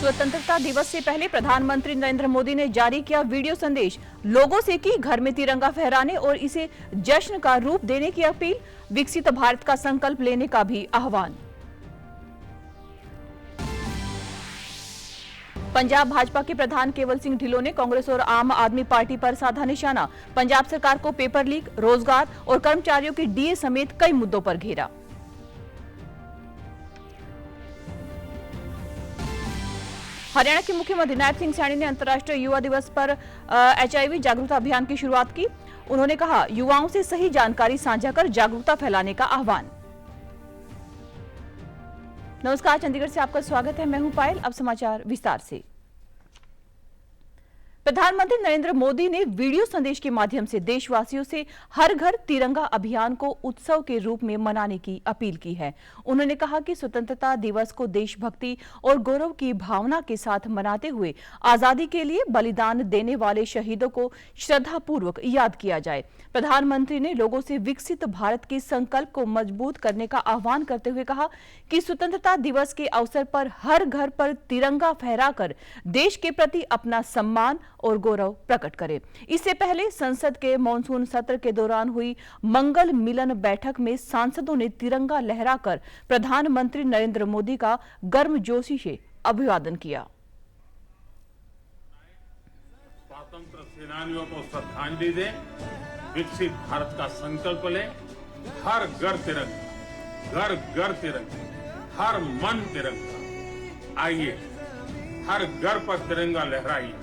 स्वतंत्रता दिवस से पहले प्रधानमंत्री नरेंद्र मोदी ने जारी किया वीडियो संदेश। लोगों से की घर में तिरंगा फहराने और इसे जश्न का रूप देने की अपील। विकसित भारत का संकल्प लेने का भी आह्वान। पंजाब भाजपा के प्रधान केवल सिंह ढिल्लों ने कांग्रेस और आम आदमी पार्टी पर साधा निशाना। पंजाब सरकार को पेपर लीक, रोजगार और कर्मचारियों की डीए समेत कई मुद्दों पर घेरा। हरियाणा के मुख्यमंत्री नायब सिंह सैनी ने अंतर्राष्ट्रीय युवा दिवस पर एचआईवी जागरूकता अभियान की शुरुआत की। उन्होंने कहा, युवाओं से सही जानकारी साझा कर जागरूकता फैलाने का आह्वान। नमस्कार, चंडीगढ़ से आपका स्वागत है। मैं हूं पायल। अब समाचार विस्तार से। प्रधानमंत्री नरेंद्र मोदी ने वीडियो संदेश के माध्यम से देशवासियों से हर घर तिरंगा अभियान को उत्सव के रूप में मनाने की अपील की है। उन्होंने कहा कि स्वतंत्रता दिवस को देशभक्ति और गौरव की भावना के साथ मनाते हुए आजादी के लिए बलिदान देने वाले शहीदों को श्रद्धापूर्वक याद किया जाए। प्रधानमंत्री ने लोगों से विकसित भारत के संकल्प को मजबूत करने का आह्वान करते हुए कहा कि स्वतंत्रता दिवस के अवसर पर हर घर पर तिरंगा फहराकर देश के प्रति अपना सम्मान और गौरव प्रकट करें। इससे पहले संसद के मॉनसून सत्र के दौरान हुई मंगल मिलन बैठक में सांसदों ने तिरंगा लहराकर प्रधानमंत्री नरेंद्र मोदी का गर्मजोशी से अभिवादन किया। स्वतंत्र सेनानियों को श्रद्धांजलि दें, विकसित भारत का संकल्प लें। हर घर तिरंगा, घर घर तिरंगा, हर मन तिरंगा। आइए हर घर पर तिरंगा लहराइए।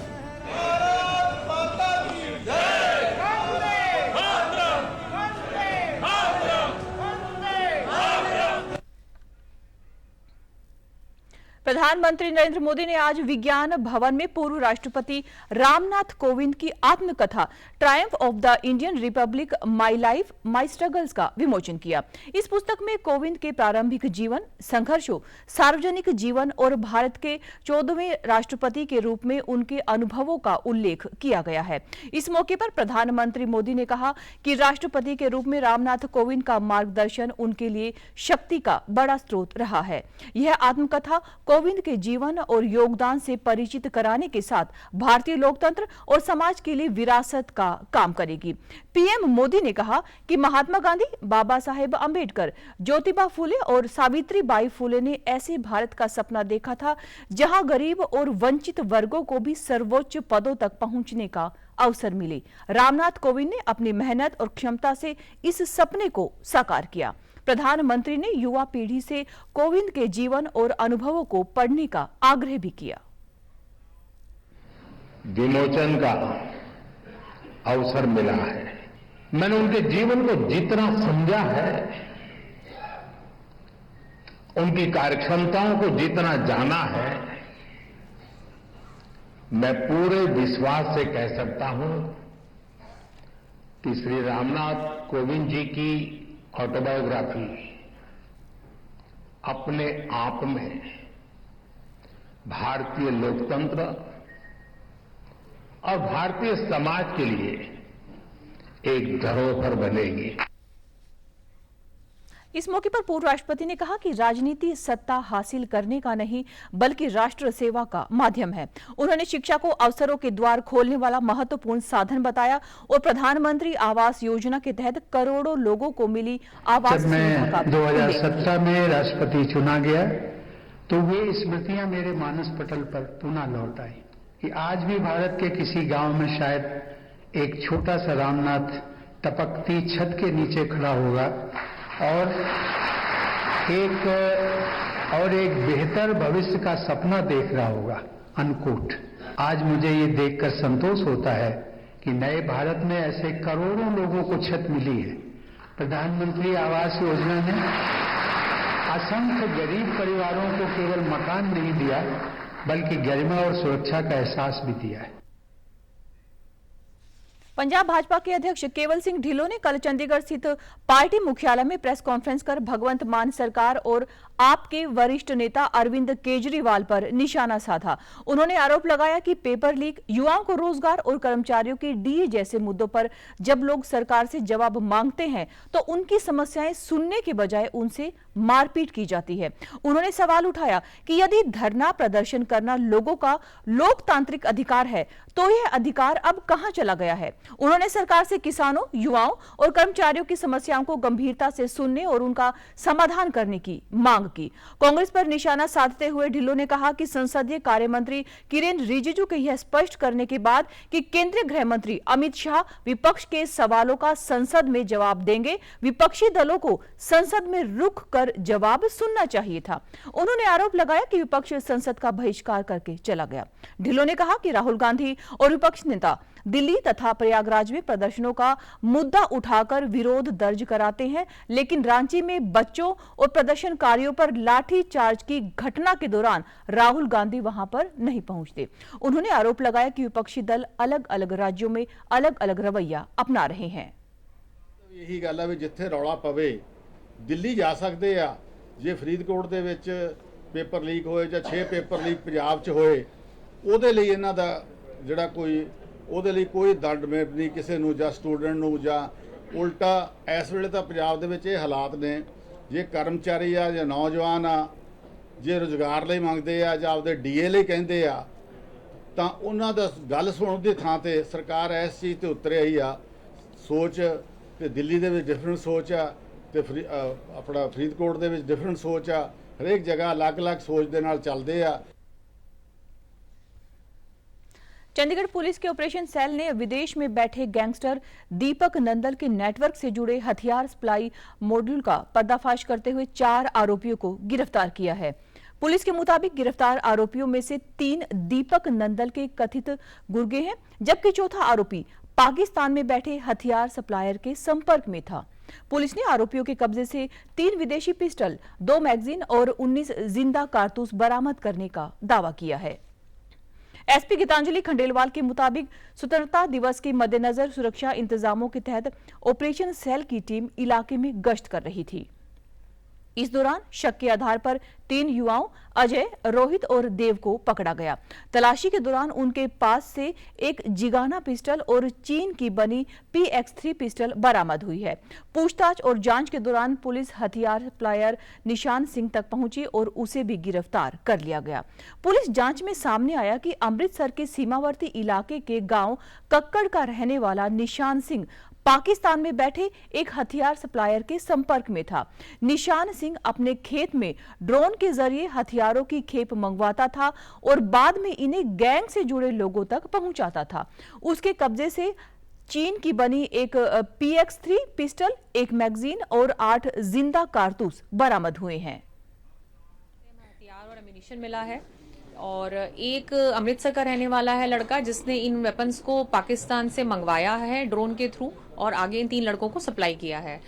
प्रधानमंत्री नरेंद्र मोदी ने आज विज्ञान भवन में पूर्व राष्ट्रपति रामनाथ कोविंद की आत्मकथा Triumph of the Indian Republic, my life my struggles का विमोचन किया। इस पुस्तक में कोविंद के प्रारंभिक जीवन, संघर्षों, सार्वजनिक जीवन और भारत के 14वें राष्ट्रपति के रूप में उनके अनुभवों का उल्लेख किया गया है। इस मौके पर प्रधानमंत्री मोदी ने कहा कि राष्ट्रपति के रूप में रामनाथ कोविंद का मार्गदर्शन उनके लिए शक्ति का बड़ा स्रोत रहा है। यह आत्मकथा कोविंद के जीवन और योगदान से परिचित कराने के साथ भारतीय लोकतंत्र और समाज के लिए विरासत का काम करेगी। पीएम मोदी ने कहा कि महात्मा गांधी, बाबा साहेब अंबेडकर, ज्योतिबा फुले और सावित्रीबाई फुले ने ऐसे भारत का सपना देखा था जहां गरीब और वंचित वर्गों को भी सर्वोच्च पदों तक पहुंचने का अवसर मिले। रामनाथ कोविंद ने अपनी मेहनत और क्षमता से इस सपने को साकार किया। प्रधानमंत्री ने युवा पीढ़ी से कोविंद के जीवन और अनुभवों को पढ़ने का आग्रह भी किया। विमोचन का अवसर मिला है। मैंने उनके जीवन को जितना समझा है, उनकी कार्यक्षमताओं को जितना जाना है, मैं पूरे विश्वास से कह सकता हूं कि श्री रामनाथ कोविंद जी की ऑटोबायोग्राफी अपने आप में भारतीय लोकतंत्र और भारतीय समाज के लिए एक धरोहर बनेगी। इस मौके पर पूर्व राष्ट्रपति ने कहा कि राजनीति सत्ता हासिल करने का नहीं बल्कि राष्ट्र सेवा का माध्यम है। उन्होंने शिक्षा को अवसरों के द्वार खोलने वाला महत्वपूर्ण साधन बताया और प्रधानमंत्री आवास योजना के तहत करोड़ों लोगों को मिली आवास सुविधा का 2017 में राष्ट्रपति चुना गया तो वे स्मृतियां मेरे मानस पटल पर पुनः लौट आई कि आज भी भारत के किसी गांव में शायद एक छोटा सा रामनाथ टपकती छत के नीचे खड़ा होगा और एक बेहतर भविष्य का सपना देख रहा होगा। अनकोट। आज मुझे ये देखकर संतोष होता है कि नए भारत में ऐसे करोड़ों लोगों को छत मिली है। प्रधानमंत्री आवास योजना ने असंख्य गरीब परिवारों को केवल मकान नहीं दिया बल्कि गरिमा और सुरक्षा का एहसास भी दिया है। पंजाब भाजपा के अध्यक्ष केवल सिंह ढिल्लों ने कल चंडीगढ़ स्थित पार्टी मुख्यालय में प्रेस कॉन्फ्रेंस कर भगवंत मान सरकार और आप के वरिष्ठ नेता अरविंद केजरीवाल पर निशाना साधा। उन्होंने आरोप लगाया कि पेपर लीक, युवाओं को रोजगार और कर्मचारियों की डीए जैसे मुद्दों पर जब लोग सरकार से जवाब मांगते हैं तो उनकी समस्याएं सुनने के बजाय उनसे मारपीट की जाती है। उन्होंने सवाल उठाया कि यदि धरना प्रदर्शन करना लोगों का लोकतांत्रिक अधिकार है तो यह अधिकार अब कहां चला गया है। उन्होंने सरकार से किसानों, युवाओं और कर्मचारियों की समस्याओं को गंभीरता से सुनने और उनका समाधान करने की मांग की। कांग्रेस पर निशाना साधते हुए ढिल्लों ने कहा कि संसदीय कार्य मंत्री किरेन रिजिजू के यह स्पष्ट करने के बाद कि केंद्रीय गृह मंत्री अमित शाह विपक्ष के सवालों का संसद में जवाब देंगे, विपक्षी दलों को संसद में रुक कर जवाब सुनना चाहिए था। उन्होंने आरोप लगाया कि विपक्ष संसद का बहिष्कार करके चला गया। ढिल्लों ने कहा कि राहुल गांधी और विपक्ष नेता दिल्ली तथा प्रयागराज में प्रदर्शनों का मुद्दा उठाकर विरोध दर्ज कराते हैं, लेकिन रांची में बच्चों और प्रदर्शनकारियों पर लाठी चार्ज की घटना के दौरान राहुल गांधी वहां पर नहीं पहुंचते। उन्होंने आरोप लगाया कि विपक्षी दल अलग अलग राज्यों में अलग अलग रवैया अपना रहे हैं। यही गल है भी जिथे रौला पवे दिल्ली जा सकते आ, जे फरीदकोट दे विच पेपर लीक होए ਜਾਂ 6 पेपर लीक पंजाब च होए ਉਹਦੇ ਲਈ ਇਹਨਾਂ ਦਾ ਜਿਹੜਾ ਕੋਈ ਉਹਦੇ ਲਈ ਕੋਈ ਦੰਡ ਮੇਟ ਨਹੀਂ ਕਿਸੇ ਨੂੰ ਜਾਂ ਸਟੂਡੈਂਟ ਨੂੰ ਜਾਂ ਉਲਟਾ ਇਸ ਵੇਲੇ ਤਾਂ ਪੰਜਾਬ ਦੇ ਵਿੱਚ ਇਹ ਹਾਲਾਤ ਨੇ ਜੇ ਕਰਮਚਾਰੀ ਆ ਜਾਂ ਨੌਜਵਾਨ ਆ ਜੇ ਰੁਜ਼ਗਾਰ ਲਈ ਮੰਗਦੇ ਆ ਜਾਂ ਆਪਦੇ ਡੀਏ ਲਈ ਕਹਿੰਦੇ ਆ ਤਾਂ ਉਹਨਾਂ ਦਾ ਗੱਲ ਸੁਣਨ ਦੀ ਥਾਂ ਤੇ ਸਰਕਾਰ ਇਸ ਚੀਜ਼ ਤੇ ਉਤਰੇ ਆਈ ਆ ਸੋਚ ਤੇ ਦਿੱਲੀ ਦੇ ਵਿੱਚ ਡਿਫਰੈਂਟ ਸੋਚ ਆ ਤੇ ਆਪਣਾ ਫਰੀਦਕੋਟ ਦੇ ਵਿੱਚ ਡਿਫਰੈਂਟ ਸੋਚ ਆ ਹਰੇਕ ਜਗ੍ਹਾ ਅਲੱਗ-ਅਲੱਗ ਸੋਚ ਦੇ ਨਾਲ ਚੱਲਦੇ ਆ। चंडीगढ़ पुलिस के ऑपरेशन सेल ने विदेश में बैठे गैंगस्टर दीपक नंदल के नेटवर्क से जुड़े हथियार सप्लाई मॉड्यूल का पर्दाफाश करते हुए 4 आरोपियों को गिरफ्तार किया है। पुलिस के मुताबिक गिरफ्तार आरोपियों में से 3 दीपक नंदल के कथित गुर्गे हैं, जबकि चौथा आरोपी पाकिस्तान में बैठे हथियार सप्लायर के संपर्क में था। पुलिस ने आरोपियों के कब्जे से 3 विदेशी पिस्टल, 2 मैगजीन और 19 जिंदा कारतूस बरामद करने का दावा किया है। एसपी गीतांजलि खंडेलवाल के मुताबिक स्वतंत्रता दिवस के मद्देनजर सुरक्षा इंतजामों के तहत ऑपरेशन सेल की टीम इलाके में गश्त कर रही थी। इस दौरान शक के आधार पर 3 युवाओं अजय, रोहित और देव को पकड़ा गया। तलाशी के दौरान उनके पास से एक जिगाना पिस्टल और चीन की बनी PX3 पिस्टल बरामद हुई है। पूछताछ और जांच के दौरान पुलिस हथियार सप्लायर निशान सिंह तक पहुंची और उसे भी गिरफ्तार कर लिया गया। पुलिस जांच में सामने आया कि अमृतसर के सीमावर्ती इलाके के गांव कक्कड़ का रहने वाला निशान सिंह पाकिस्तान में बैठे एक हथियार सप्लायर के संपर्क में था। निशान सिंह अपने खेत में ड्रोन के जरिए हथियारों की खेप मंगवाता था और बाद में इन्हें गैंग से जुड़े लोगों तक पहुंचाता था। उसके कब्जे से चीन की बनी एक PX3 पिस्टल, एक मैगजीन और 8 जिंदा कारतूस बरामद हुए हैं। हथियार और एमिनिशन मिला है और एक अमृतसर का रहने वाला है लड़का जिसने इन वेपन्स को पाकिस्तान से मंगवाया है ड्रोन के थ्रू और आगे इन 3 लड़कों को सप्लाई किया है।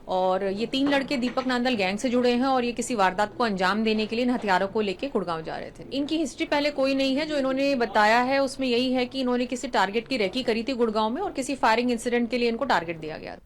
और ये 3 लड़के दीपक नांदल गैंग से जुड़े हैं और ये किसी वारदात को अंजाम देने के लिए इन हथियारों को लेके गुड़गांव जा रहे थे। इनकी हिस्ट्री पहले कोई नहीं है, जो इन्होंने बताया है उसमें यही है कि इन्होंने किसी टारगेट की रेकी करी थी गुड़गांव में और किसी फायरिंग इंसिडेंट के लिए इनको टारगेट दिया गया।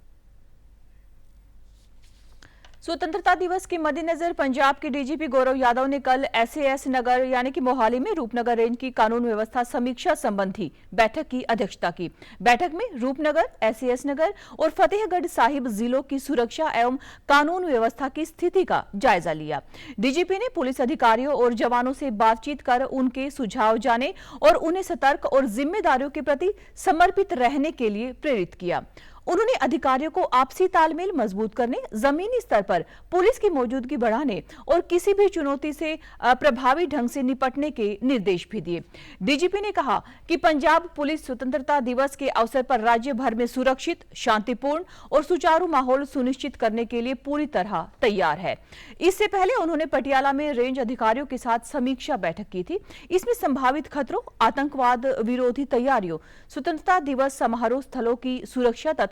स्वतंत्रता दिवस के मद्देनजर पंजाब के डीजीपी गौरव यादव ने कल SAS नगर यानी कि मोहाली में रूपनगर रेंज की कानून व्यवस्था समीक्षा संबंधी बैठक की अध्यक्षता की। बैठक में रूपनगर, SAS नगर और फतेहगढ़ साहिब जिलों की सुरक्षा एवं कानून व्यवस्था की स्थिति का जायजा लिया। डीजीपी ने पुलिस अधिकारियों और जवानों से बातचीत कर उनके सुझाव जाने और उन्हें सतर्क और जिम्मेदारियों के प्रति समर्पित रहने के लिए प्रेरित किया। उन्होंने अधिकारियों को आपसी तालमेल मजबूत करने, जमीनी स्तर पर पुलिस की मौजूदगी बढ़ाने और किसी भी चुनौती से प्रभावी ढंग से निपटने के निर्देश भी दिए। डीजीपी ने कहा कि पंजाब पुलिस स्वतंत्रता दिवस के अवसर पर राज्य भर में सुरक्षित, शांतिपूर्ण और सुचारू माहौल सुनिश्चित करने के लिए पूरी तरह तैयार है। इससे पहले उन्होंने पटियाला में रेंज अधिकारियों के साथ समीक्षा बैठक की थी। इसमें संभावित खतरों, आतंकवाद विरोधी तैयारियों, स्वतंत्रता दिवस समारोह स्थलों की सुरक्षा तथा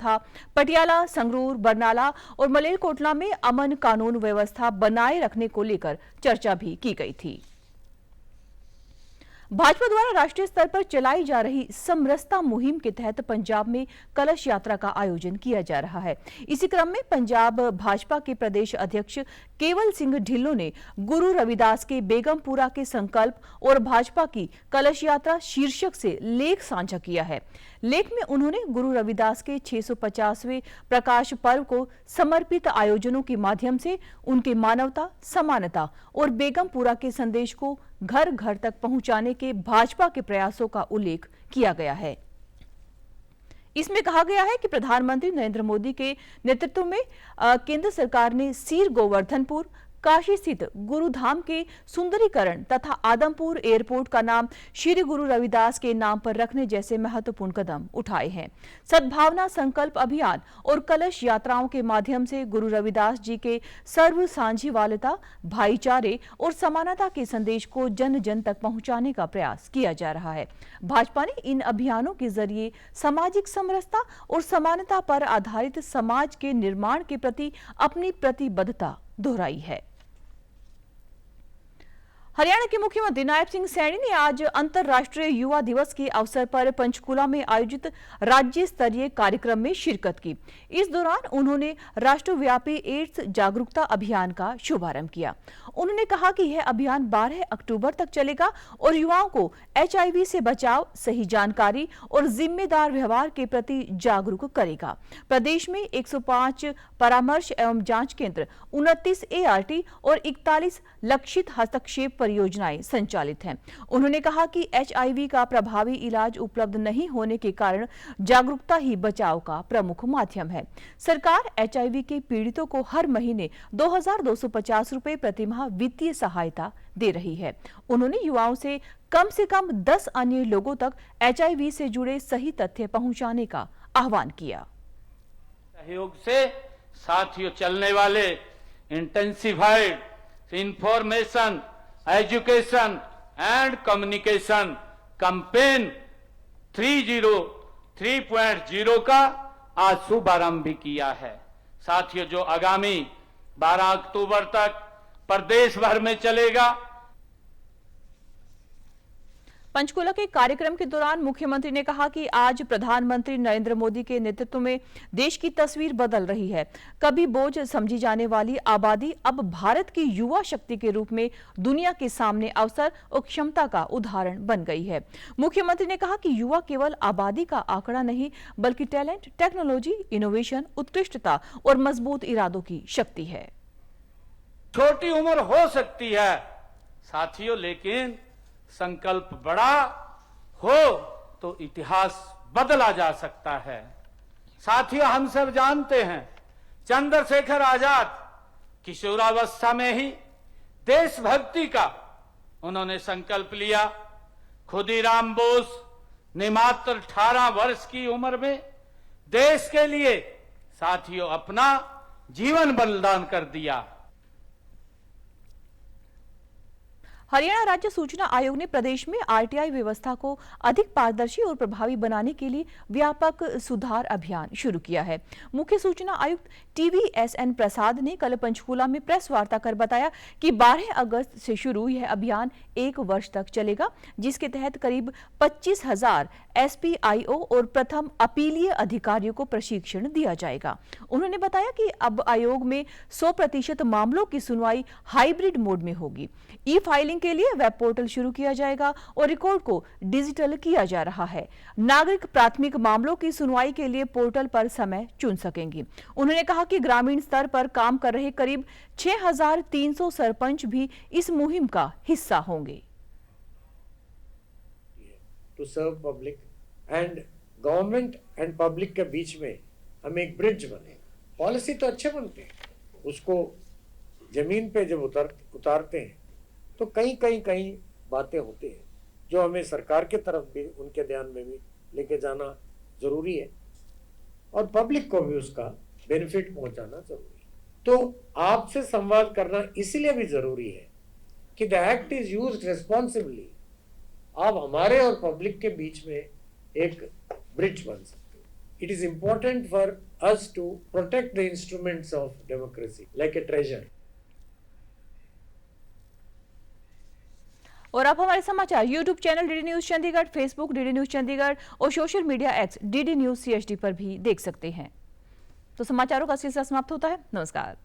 पटियाला, संगरूर, बरनाला और मलेरकोटला में अमन कानून व्यवस्था बनाए रखने को लेकर चर्चा भी की गई थी। भाजपा द्वारा राष्ट्रीय स्तर पर चलाई जा रही समरसता मुहिम के तहत पंजाब में कलश यात्रा का आयोजन किया जा रहा है। इसी क्रम में पंजाब भाजपा के प्रदेश अध्यक्ष केवल सिंह ढिल्लों ने गुरु रविदास के बेगमपुरा के संकल्प और भाजपा की कलश यात्रा शीर्षक से लेख साझा किया है। लेख में उन्होंने गुरु रविदास के 650वें प्रकाश पर्व को समर्पित आयोजनों के माध्यम से उनके मानवता, समानता और बेगमपुरा के संदेश को घर घर तक पहुंचाने के भाजपा के प्रयासों का उल्लेख किया गया है। इसमें कहा गया है कि प्रधानमंत्री नरेंद्र मोदी के नेतृत्व में केंद्र सरकार ने सीर गोवर्धनपुर, काशी स्थित गुरुधाम के सुंदरीकरण तथा आदमपुर एयरपोर्ट का नाम श्री गुरु रविदास के नाम पर रखने जैसे महत्वपूर्ण कदम उठाए हैं। सद्भावना संकल्प अभियान और कलश यात्राओं के माध्यम से गुरु रविदास जी के सर्व साझीवालता, भाईचारे और समानता के संदेश को जन जन तक पहुंचाने का प्रयास किया जा रहा है। भाजपा ने इन अभियानों के जरिए सामाजिक समरसता और समानता पर आधारित समाज के निर्माण के प्रति अपनी प्रतिबद्धता दोहराई है। हरियाणा के मुख्यमंत्री नायब सिंह सैनी ने आज अंतर्राष्ट्रीय युवा दिवस के अवसर पर पंचकूला में आयोजित राज्य स्तरीय कार्यक्रम में शिरकत की। इस दौरान उन्होंने राष्ट्रव्यापी एड्स जागरूकता अभियान का शुभारंभ किया। उन्होंने कहा कि यह अभियान 12 अक्टूबर तक चलेगा और युवाओं को HIV से बचाव, सही जानकारी और जिम्मेदार व्यवहार के प्रति जागरूक करेगा। प्रदेश में 105 परामर्श एवं जांच केंद्र, 29 ART और 41 लक्षित हस्तक्षेप परियोजनाएं संचालित हैं। उन्होंने कहा कि HIV का प्रभावी इलाज उपलब्ध नहीं होने के कारण जागरूकता ही बचाव का प्रमुख माध्यम है। सरकार HIV के पीड़ितों को हर महीने 2250 रुपए प्रतिमाह वित्तीय सहायता दे रही है। उन्होंने युवाओं से कम 10 अन्य लोगों तक HIV से जुड़े सही तथ्य पहुंचाने का आह्वान किया। सहयोग से साथियों चलने वाले intensified information, education and communication campaign 3.0 का आज शुभारंभ भी किया है। साथियों, जो आगामी 12 अक्टूबर तक प्रदेश भर में चलेगा। पंचकूला के कार्यक्रम के दौरान मुख्यमंत्री ने कहा कि आज प्रधानमंत्री नरेंद्र मोदी के नेतृत्व में देश की तस्वीर बदल रही है। कभी बोझ समझी जाने वाली आबादी अब भारत की युवा शक्ति के रूप में दुनिया के सामने अवसर और क्षमता का उदाहरण बन गई है। मुख्यमंत्री ने कहा कि युवा केवल आबादी का आंकड़ा नहीं, बल्कि टैलेंट, टेक्नोलॉजी, इनोवेशन, उत्कृष्टता और मजबूत इरादों की शक्ति है। छोटी उम्र हो सकती है साथियों, लेकिन संकल्प बड़ा हो तो इतिहास बदला जा सकता है। साथियों, हम सब जानते हैं चंद्रशेखर आजाद किशोरावस्था में ही देशभक्ति का उन्होंने संकल्प लिया। खुदीराम बोस ने मात्र 18 वर्ष की उम्र में देश के लिए साथियों अपना जीवन बलिदान कर दिया। हरियाणा राज्य सूचना आयोग ने प्रदेश में RTI व्यवस्था को अधिक पारदर्शी और प्रभावी बनाने के लिए व्यापक सुधार अभियान शुरू किया है। मुख्य सूचना आयुक्त TVSN प्रसाद ने कल पंचकूला में प्रेस वार्ता कर बताया कि 12 अगस्त से शुरू यह अभियान 1 वर्ष तक चलेगा, जिसके तहत करीब 25,000 SPIO और प्रथम अपीलीय अधिकारियों को प्रशिक्षण दिया जाएगा। उन्होंने बताया कि अब आयोग में 100% मामलों की सुनवाई हाइब्रिड मोड में होगी। ई-फाइलिंग के लिए वेब पोर्टल शुरू किया जाएगा और रिकॉर्ड को डिजिटल किया जा रहा है। नागरिक प्राथमिक मामलों की सुनवाई के लिए पोर्टल पर समय चुन सकेंगे। उन्होंने कहा कि ग्रामीण स्तर पर काम कर रहे करीब 6,300 सरपंच भी इस मुहिम का हिस्सा होंगे। To serve public and government and public के बीच में हम एक ब्रिज बने। पॉलिसी तो अच्छे बनते हैं, उसको जमीन पे जब उतारते हैं तो कई बातें होती हैं जो हमें सरकार के तरफ भी उनके ध्यान में भी लेके जाना जरूरी है और पब्लिक को भी उसका बेनिफिट पहुंचाना जरूरी है। तो आपसे संवाद करना इसलिए भी जरूरी है कि the act is used responsibly. आप हमारे और पब्लिक के बीच में एक ब्रिज बन सकते हो। It is important for us to protect the instruments of democracy like a treasure. और आप हमारे समाचार YouTube channel DD News Chandigarh, Facebook DD News Chandigarh और social media X DD News CHD पर भी देख सकते हैं। तो समाचारों का सिलसिला समाप्त होता है। नमस्कार।